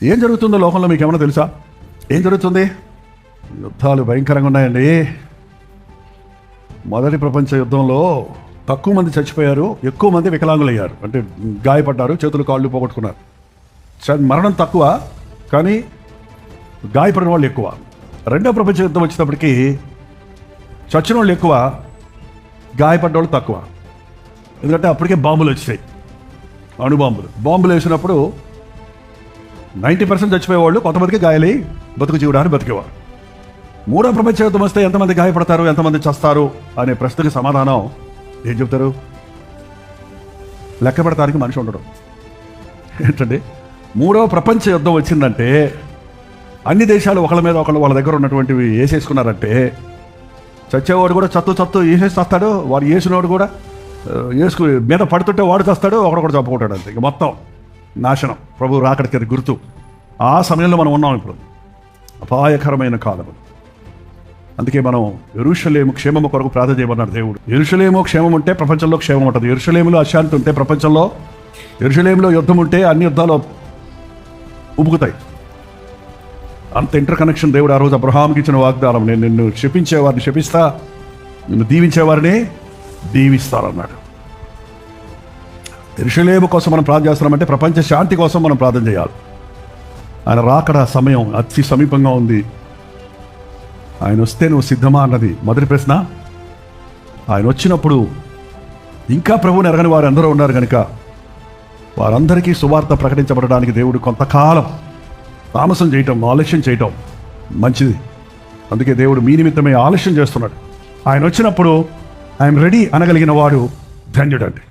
ఏం జరుగుతుందో లోకంలో మీకు ఏమైనా తెలుసా? ఏం జరుగుతుంది? యుద్ధాలు భయంకరంగా ఉన్నాయండి. మొదటి ప్రపంచ యుద్ధంలో తక్కువ మంది చచ్చిపోయారు, ఎక్కువ మంది వికలాంగులయ్యారు, అంటే గాయపడ్డారు, చేతులు కాళ్ళు పోగొట్టుకున్నారు. మరణం తక్కువ కానీ గాయపడిన వాళ్ళు ఎక్కువ. రెండో ప్రపంచ యుద్ధం వచ్చేటప్పటికి చచ్చిన వాళ్ళు ఎక్కువ, గాయపడ్డ వాళ్ళు తక్కువ. ఎందుకంటే అప్పటికే బాంబులు వచ్చాయి, బాంబులు వేసినప్పుడు 90% చచ్చిపోయేవాళ్ళు, కొంతమందికి గాయాలై బతుకు జీవడానికి బతికేవారు. మూడో ప్రపంచ యుద్ధం వస్తే ఎంతమంది గాయపడతారు, ఎంతమంది చస్తారు అనే ప్రశ్నకి సమాధానం ఏం చెప్తారు? లెక్క పెడతానికి మనిషి ఉండడం. ఏంటండి, మూడో ప్రపంచ యుద్ధం వచ్చిందంటే అన్ని దేశాలు ఒకళ్ళ మీద ఒకళ్ళు వాళ్ళ దగ్గర ఉన్నటువంటివి వేసేసుకున్నారంటే చచ్చేవాడు కూడా చత్తు వేసేసి చస్తాడు, వాడు వేసినవాడు కూడా వేసుకు మీద పడుతుంటే వాడు చస్తాడు, ఒకడొకడు చంపుకుంటాడు. అంతే, ఇక మొత్తం నాశనం. ప్రభు రాకడికి గుర్తు. ఆ సమయంలో మనం ఉన్నాం. ఇప్పుడు అపాయకరమైన కాలం. అందుకే మనం యెరూషలేము క్షేమము కొరకు ప్రార్థన చేయమన్నాడు దేవుడు. యెరూషలేము క్షేమం ఉంటే ప్రపంచంలో క్షేమం ఉంటుంది. యెరూషలేములో అశాంతి ఉంటే ప్రపంచంలో, యెరూషలేములో యుద్ధం ఉంటే అన్ని యుద్ధాలు ఉబుకుతాయి. అంత ఇంటర్ కనెక్షన్ దేవుడు ఆ రోజు అబ్రహాంకి ఇచ్చిన వాగ్దానం. నేను నిన్ను శపించేవారిని శపిస్తా, నిన్ను దీవించేవారిని దీవిస్తారన్నాడు. యెరూషలేము కోసం మనం ప్రార్థన చేస్తున్నామంటే ప్రపంచ శాంతి కోసం మనం ప్రార్థన చేయాలి. ఆయన రాకడ సమయం అతి సమీపంగా ఉంది. ఆయన వస్తే నువ్వు సిద్ధమా అన్నది మొదటి ప్రశ్న. ఆయన వచ్చినప్పుడు ఇంకా ప్రభువుని ఎరగని వారు అందరూ ఉన్నారు కనుక వారందరికీ సువార్త ప్రకటించబడడానికి దేవుడు కొంతకాలం తామసం చేయటం, ఆలస్యం చేయటం మంచిది. అందుకే దేవుడు మీ నిమిత్తమే ఆలస్యం చేస్తున్నాడు. ఆయన వచ్చినప్పుడు ఐఎమ్ రెడీ అనగలిగిన వాడు ధన్యుడండి.